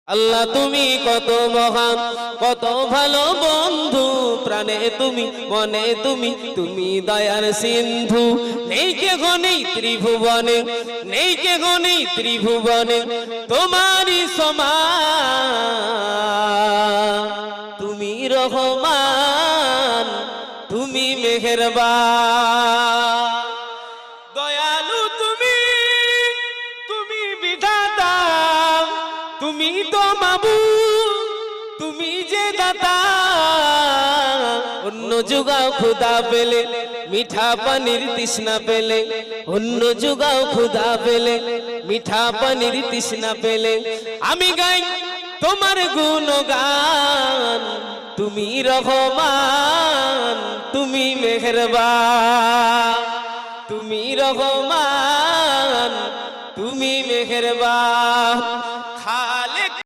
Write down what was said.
আল্লাহ তুমি কত মহান, কত ভালো বন্ধু, প্রাণে তুমি মনে তুমি, তুমি দয়ার সিন্ধু। নেই কে গণেই ত্রিভুবনে, নেই কে গণেই ত্রিভুবনে তোমারই সমান। তুমি রহমান, তুমি মেহেরবান, দয়ালু তুমি, তুমি বিধাতা, তুমি তো মাবুদ, তুমি যে দাতা। অন্য যুগাও খুদা পেলে, মিঠা পানির তৃষ্ণা পেলে, অন্য যুগাও খুদা পেলে, মিঠা পানির তৃষ্ণা পেলে আমি গাই তোমার গুণগান। তুমি রহমান, তুমি মেহেরবান, তুমি রহমান, তুমি মেহেরবান।